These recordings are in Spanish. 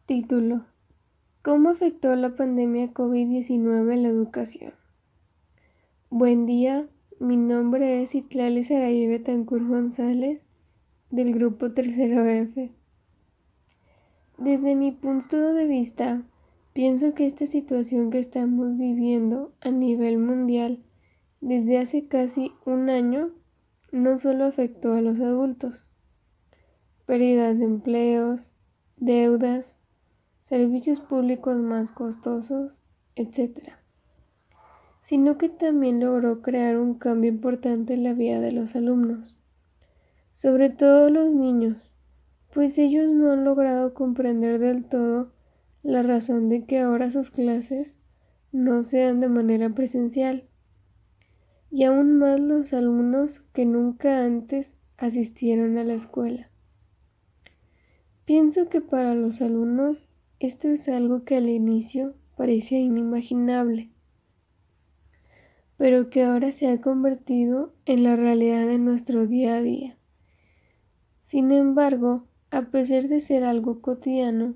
Título: ¿Cómo afectó la pandemia COVID-19 en la educación? Buen día, mi nombre es Itlali Saraí Betancourt González, del grupo Tercero F. Desde mi punto de vista, pienso que esta situación que estamos viviendo a nivel mundial desde hace casi un año no solo afectó a los adultos, pérdidas de empleos, deudas, servicios públicos más costosos, etc., sino que también logró crear un cambio importante en la vida de los alumnos, sobre todo los niños, pues ellos no han logrado comprender del todo la razón de que ahora sus clases no sean de manera presencial, y aún más los alumnos que nunca antes asistieron a la escuela. Pienso que para los alumnos esto es algo que al inicio parecía inimaginable, pero que ahora se ha convertido en la realidad de nuestro día a día. Sin embargo, a pesar de ser algo cotidiano,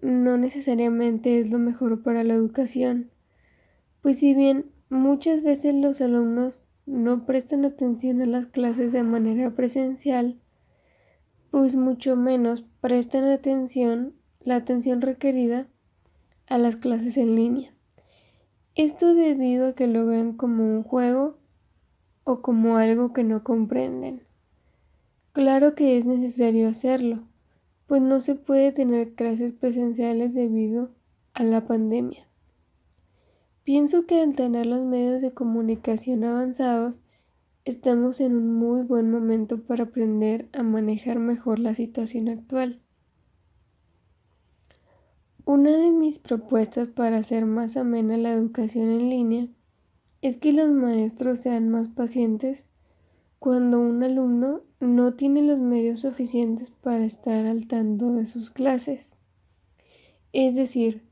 no necesariamente es lo mejor para la educación, pues si bien muchas veces los alumnos no prestan atención a las clases de manera presencial, pues mucho menos prestan la atención requerida a las clases en línea. Esto debido a que lo ven como un juego o como algo que no comprenden. Claro que es necesario hacerlo, pues no se puede tener clases presenciales debido a la pandemia. Pienso que al tener los medios de comunicación avanzados, estamos en un muy buen momento para aprender a manejar mejor la situación actual. Una de mis propuestas para hacer más amena la educación en línea es que los maestros sean más pacientes cuando un alumno no tiene los medios suficientes para estar al tanto de sus clases. Es decir,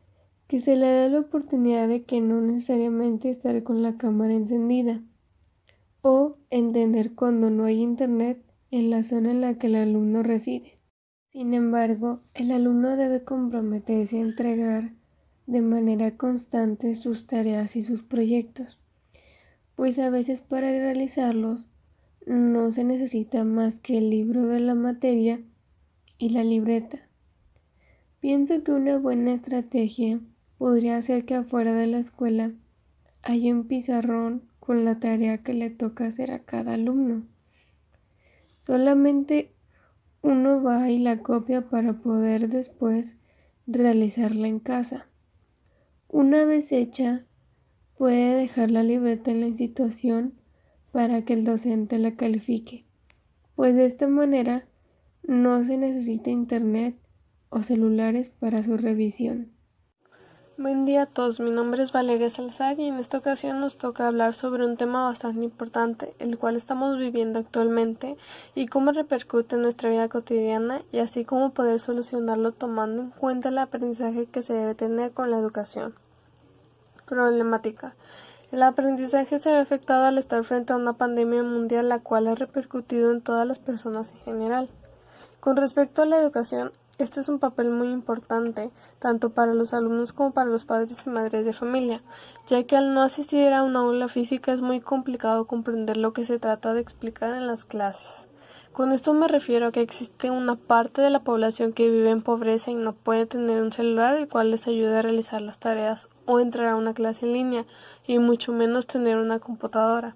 que se le da la oportunidad de que no necesariamente estar con la cámara encendida, o entender cuando no hay internet en la zona en la que el alumno reside. Sin embargo, el alumno debe comprometerse a entregar de manera constante sus tareas y sus proyectos, pues a veces para realizarlos no se necesita más que el libro de la materia y la libreta. Pienso que una buena estrategia podría ser que afuera de la escuela haya un pizarrón con la tarea que le toca hacer a cada alumno. Solamente uno va y la copia para poder después realizarla en casa. Una vez hecha, puede dejar la libreta en la institución para que el docente la califique, pues de esta manera no se necesita internet o celulares para su revisión. Buen día a todos, mi nombre es Valeria Salazar y en esta ocasión nos toca hablar sobre un tema bastante importante, el cual estamos viviendo actualmente y cómo repercute en nuestra vida cotidiana y así cómo poder solucionarlo tomando en cuenta el aprendizaje que se debe tener con la educación. Problemática. El aprendizaje se ve afectado al estar frente a una pandemia mundial la cual ha repercutido en todas las personas en general. Con respecto a la educación, este es un papel muy importante, tanto para los alumnos como para los padres y madres de familia, ya que al no asistir a una aula física es muy complicado comprender lo que se trata de explicar en las clases. Con esto me refiero a que existe una parte de la población que vive en pobreza y no puede tener un celular el cual les ayude a realizar las tareas o entrar a una clase en línea, y mucho menos tener una computadora.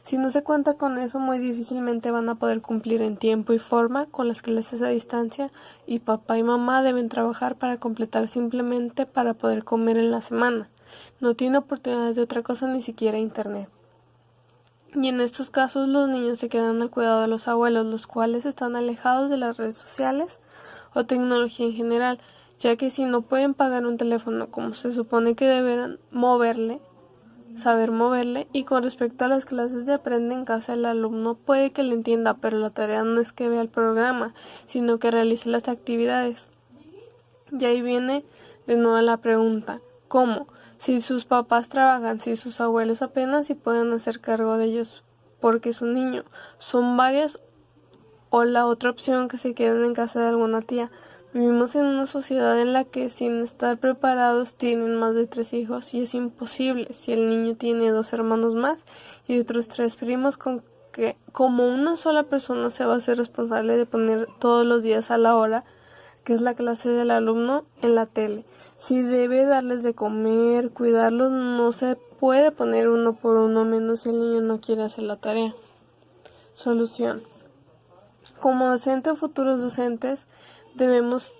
Si no se cuenta con eso, muy difícilmente van a poder cumplir en tiempo y forma con las clases a distancia, y papá y mamá deben trabajar para completar simplemente para poder comer en la semana. No tiene oportunidad de otra cosa, ni siquiera internet. Y en estos casos los niños se quedan al cuidado de los abuelos, los cuales están alejados de las redes sociales o tecnología en general, ya que si no pueden pagar un teléfono como se supone que deberán saber moverle. Y con respecto a las clases de aprende en casa, el alumno puede que le entienda, pero la tarea no es que vea el programa, sino que realice las actividades. Y ahí viene de nuevo la pregunta, ¿cómo? Si sus papás trabajan, si sus abuelos apenas si pueden hacer cargo de ellos porque es un niño. Son varias, o la otra opción que se queden en casa de alguna tía, Vivimos en una sociedad en la que sin estar preparados tienen más de 3 hijos y es imposible si el niño tiene 2 hermanos más y otros 3 primos con que como una sola persona se va a ser responsable de poner todos los días a la hora que es la clase del alumno en la tele. Si debe darles de comer, cuidarlos, no se puede poner uno por uno menos si el niño no quiere hacer la tarea. Solución. Como docente o futuros docentes, debemos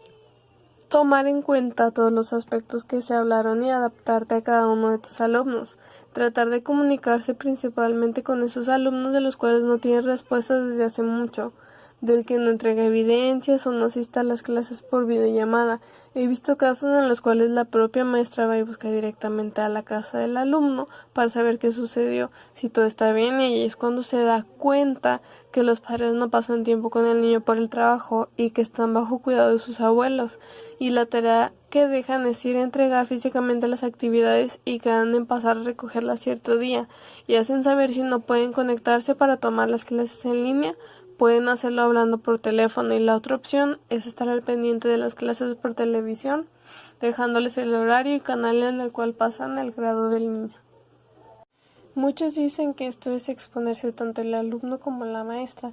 tomar en cuenta todos los aspectos que se hablaron y adaptarte a cada uno de tus alumnos. Tratar de comunicarse principalmente con esos alumnos de los cuales no tienes respuestas desde hace mucho, del que no entrega evidencias o no asista a las clases por videollamada. He visto casos en los cuales la propia maestra va y busca directamente a la casa del alumno para saber qué sucedió, si todo está bien, y es cuando se da cuenta que los padres no pasan tiempo con el niño por el trabajo y que están bajo cuidado de sus abuelos, y la tarea que dejan es ir a entregar físicamente las actividades y quedan en pasar a recogerlas cierto día, y hacen saber si no pueden conectarse para tomar las clases en línea. Pueden hacerlo hablando por teléfono y la otra opción es estar al pendiente de las clases por televisión, dejándoles el horario y canal en el cual pasan el grado del niño. Muchos dicen que esto es exponerse tanto el alumno como la maestra,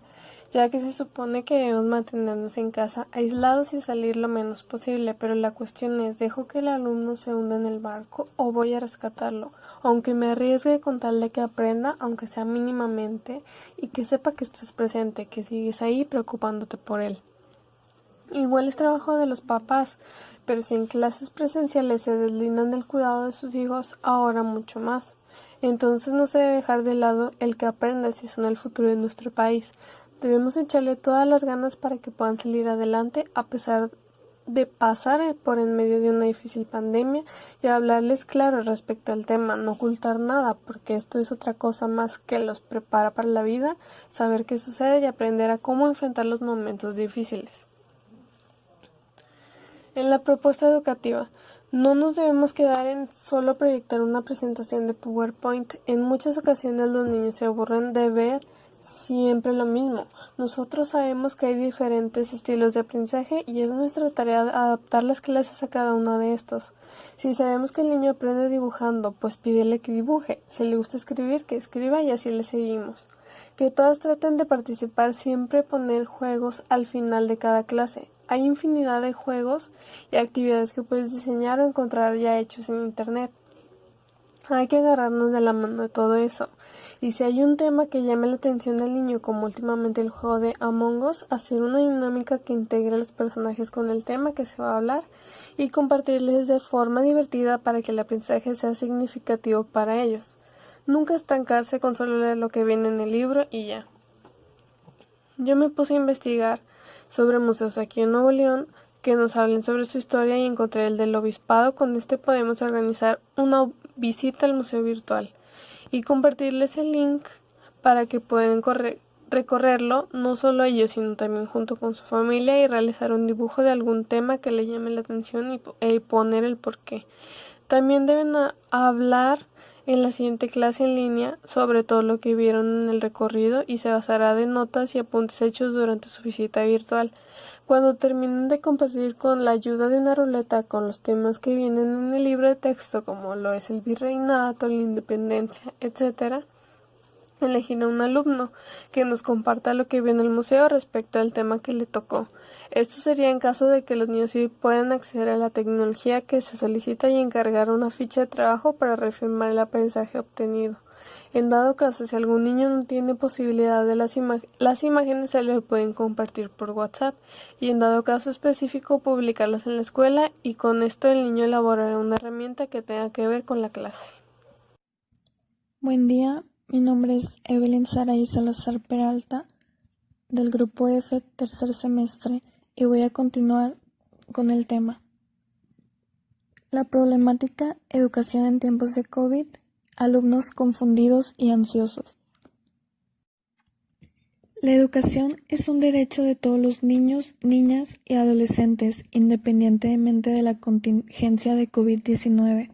ya que se supone que debemos mantenernos en casa aislados y salir lo menos posible, pero la cuestión es, ¿dejo que el alumno se hunda en el barco o voy a rescatarlo? Aunque me arriesgue con tal de que aprenda, aunque sea mínimamente, y que sepa que estás presente, que sigues ahí preocupándote por él. Igual es trabajo de los papás, pero si en clases presenciales se deslindan del cuidado de sus hijos, ahora mucho más. Entonces no se debe dejar de lado el que aprenda si son el futuro de nuestro país. Debemos echarle todas las ganas para que puedan salir adelante a pesar de pasar por en medio de una difícil pandemia y hablarles claro respecto al tema, no ocultar nada, porque esto es otra cosa más que los prepara para la vida, saber qué sucede y aprender a cómo enfrentar los momentos difíciles. En la propuesta educativa, no nos debemos quedar en solo proyectar una presentación de PowerPoint. En muchas ocasiones los niños se aburren de ver siempre lo mismo. Nosotros sabemos que hay diferentes estilos de aprendizaje y es nuestra tarea adaptar las clases a cada uno de estos. Si sabemos que el niño aprende dibujando, pues pídele que dibuje. Si le gusta escribir, que escriba y así le seguimos. Que todas traten de participar, siempre poner juegos al final de cada clase. Hay infinidad de juegos y actividades que puedes diseñar o encontrar ya hechos en internet. Hay que agarrarnos de la mano de todo eso. Y si hay un tema que llame la atención del niño, como últimamente el juego de Among Us, hacer una dinámica que integre a los personajes con el tema que se va a hablar y compartirles de forma divertida para que el aprendizaje sea significativo para ellos. Nunca estancarse con solo leer lo que viene en el libro y ya. Yo me puse a investigar sobre museos aquí en Nuevo León que nos hablen sobre su historia y encontré el del Obispado. Con este podemos organizar una visita al museo virtual y compartirles el link para que puedan recorrerlo, no solo ellos, sino también junto con su familia y realizar un dibujo de algún tema que le llame la atención y poner el porqué. También deben hablar en la siguiente clase en línea sobre todo lo que vieron en el recorrido y se basará de notas y apuntes hechos durante su visita virtual. Cuando terminen de compartir con la ayuda de una ruleta con los temas que vienen en el libro de texto, como lo es el virreinato, la independencia, etc., elegir a un alumno que nos comparta lo que vio en el museo respecto al tema que le tocó. Esto sería en caso de que los niños sí puedan acceder a la tecnología que se solicita y encargar una ficha de trabajo para reafirmar el aprendizaje obtenido. En dado caso, si algún niño no tiene posibilidad de las imágenes se le pueden compartir por WhatsApp y en dado caso específico publicarlas en la escuela y con esto el niño elaborará una herramienta que tenga que ver con la clase. Buen día, mi nombre es Evelyn Saray Salazar Peralta del grupo F, tercer semestre, y voy a continuar con el tema. La problemática educación en tiempos de COVID, alumnos confundidos y ansiosos. La educación es un derecho de todos los niños, niñas y adolescentes, independientemente de la contingencia de COVID-19.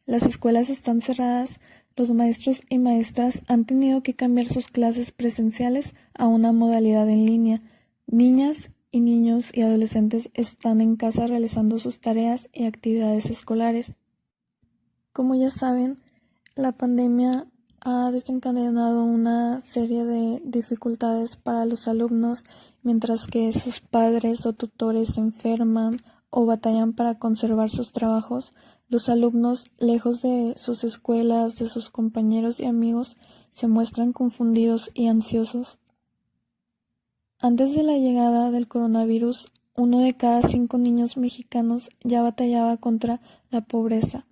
Las escuelas están cerradas, los maestros y maestras han tenido que cambiar sus clases presenciales a una modalidad en línea. Niñas y niños y adolescentes están en casa realizando sus tareas y actividades escolares. Como ya saben, la pandemia ha desencadenado una serie de dificultades para los alumnos, mientras que sus padres o tutores se enferman o batallan para conservar sus trabajos. Los alumnos, lejos de sus escuelas, de sus compañeros y amigos, se muestran confundidos y ansiosos. Antes de la llegada del coronavirus, 1 de cada 5 niños mexicanos ya batallaba contra la pobreza.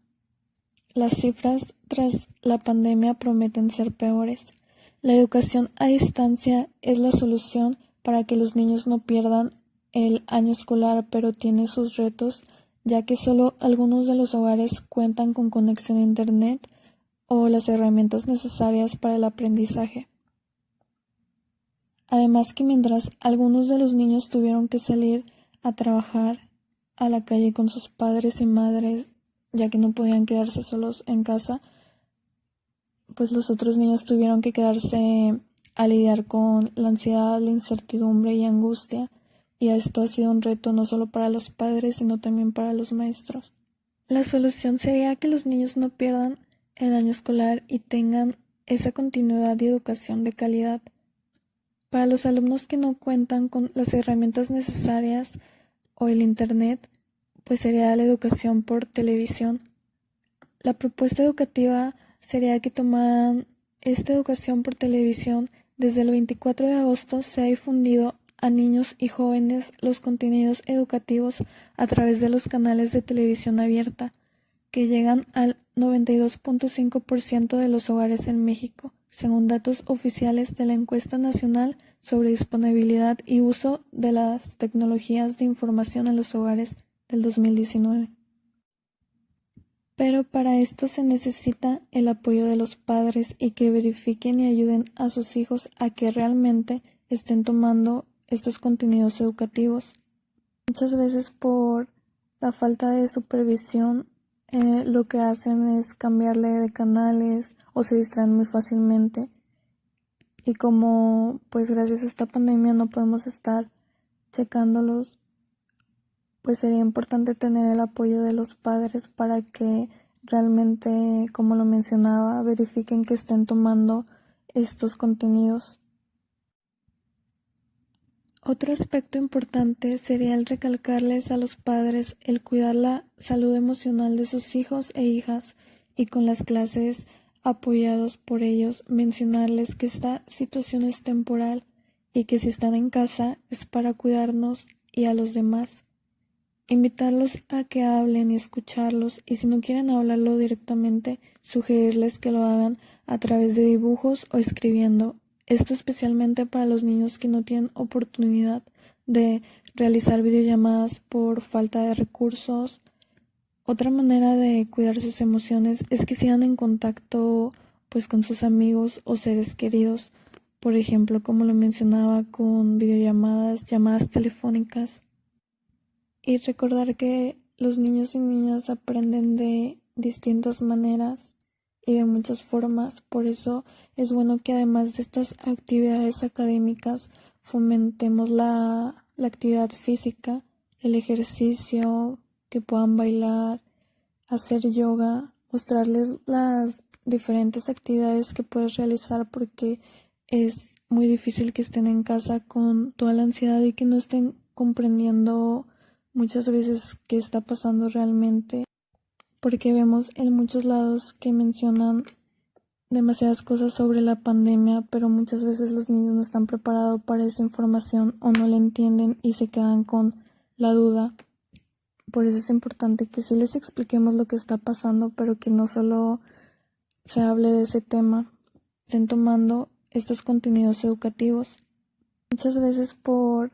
Las cifras tras la pandemia prometen ser peores. La educación a distancia es la solución para que los niños no pierdan el año escolar, pero tiene sus retos, ya que solo algunos de los hogares cuentan con conexión a Internet o las herramientas necesarias para el aprendizaje. Además que mientras algunos de los niños tuvieron que salir a trabajar a la calle con sus padres y madres, ya que no podían quedarse solos en casa, pues los otros niños tuvieron que quedarse a lidiar con la ansiedad, la incertidumbre y angustia, y esto ha sido un reto no solo para los padres, sino también para los maestros. La solución sería que los niños no pierdan el año escolar y tengan esa continuidad de educación de calidad. Para los alumnos que no cuentan con las herramientas necesarias o el Internet, pues sería la educación por televisión. La propuesta educativa sería que tomaran esta educación por televisión. Desde el 24 de agosto se ha difundido a niños y jóvenes los contenidos educativos a través de los canales de televisión abierta, que llegan al 92.5% de los hogares en México, según datos oficiales de la Encuesta Nacional sobre Disponibilidad y Uso de las Tecnologías de Información en los Hogares del 2019. Pero para esto se necesita el apoyo de los padres y que verifiquen y ayuden a sus hijos a que realmente estén tomando estos contenidos educativos. Muchas veces por la falta de supervisión, lo que hacen es cambiarle de canales o se distraen muy fácilmente. Y como pues gracias a esta pandemia no podemos estar checándolos, pues sería importante tener el apoyo de los padres para que realmente, como lo mencionaba, verifiquen que estén tomando estos contenidos. Otro aspecto importante sería el recalcarles a los padres el cuidar la salud emocional de sus hijos e hijas y con las clases apoyados por ellos mencionarles que esta situación es temporal y que si están en casa es para cuidarnos y a los demás. Invitarlos a que hablen y escucharlos, y si no quieren hablarlo directamente, sugerirles que lo hagan a través de dibujos o escribiendo. Esto especialmente para los niños que no tienen oportunidad de realizar videollamadas por falta de recursos. Otra manera de cuidar sus emociones es que sigan en contacto pues con sus amigos o seres queridos, por ejemplo, como lo mencionaba, con videollamadas, llamadas telefónicas. Y recordar que los niños y niñas aprenden de distintas maneras y de muchas formas. Por eso es bueno que además de estas actividades académicas fomentemos la actividad física, el ejercicio, que puedan bailar, hacer yoga, mostrarles las diferentes actividades que puedes realizar, porque es muy difícil que estén en casa con toda la ansiedad y que no estén comprendiendo muchas veces qué está pasando realmente, porque vemos en muchos lados que mencionan demasiadas cosas sobre la pandemia, pero muchas veces los niños no están preparados para esa información o no la entienden y se quedan con la duda. Por eso es importante que sí les expliquemos lo que está pasando, pero que no solo se hable de ese tema, estén tomando estos contenidos educativos. Muchas veces por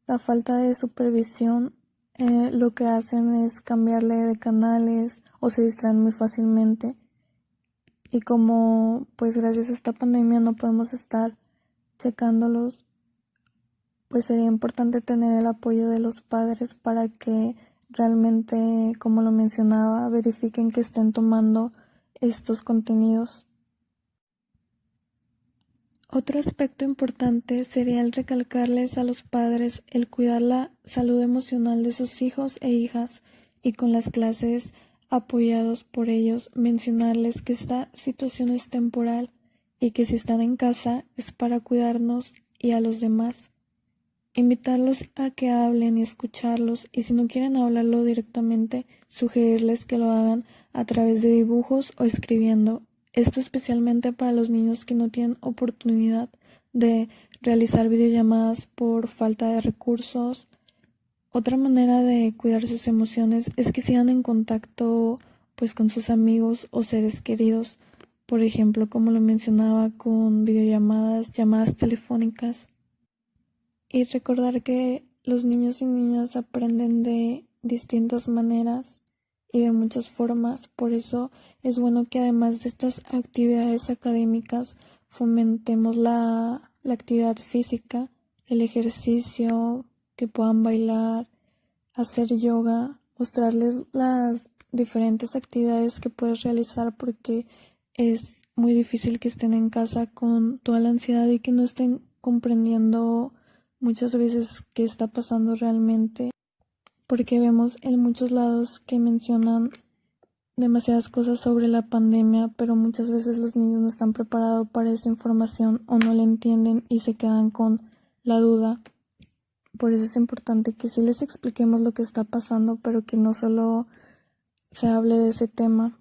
la falta de supervisión, lo que hacen es cambiarle de canales o se distraen muy fácilmente. Y como pues gracias a esta pandemia no podemos estar checándolos, pues sería importante tener el apoyo de los padres para que realmente, como lo mencionaba, verifiquen que estén tomando estos contenidos. Otro aspecto importante sería el recalcarles a los padres el cuidar la salud emocional de sus hijos e hijas y con las clases apoyados por ellos mencionarles que esta situación es temporal y que si están en casa es para cuidarnos y a los demás. Invitarlos a que hablen y escucharlos y si no quieren hablarlo directamente, sugerirles que lo hagan a través de dibujos o escribiendo. Esto especialmente para los niños que no tienen oportunidad de realizar videollamadas por falta de recursos. Otra manera de cuidar sus emociones es que sigan en contacto pues con sus amigos o seres queridos, por ejemplo, como lo mencionaba, con videollamadas, llamadas telefónicas. Y recordar que los niños y niñas aprenden de distintas maneras y de muchas formas. Por eso es bueno que además de estas actividades académicas fomentemos la actividad física, el ejercicio, que puedan bailar, hacer yoga, mostrarles las diferentes actividades que puedes realizar porque es muy difícil que estén en casa con toda la ansiedad y que no estén comprendiendo muchas veces qué está pasando realmente, porque vemos en muchos lados que mencionan demasiadas cosas sobre la pandemia, pero muchas veces los niños no están preparados para esa información o no la entienden y se quedan con la duda. Por eso es importante que sí les expliquemos lo que está pasando, pero que no solo se hable de ese tema,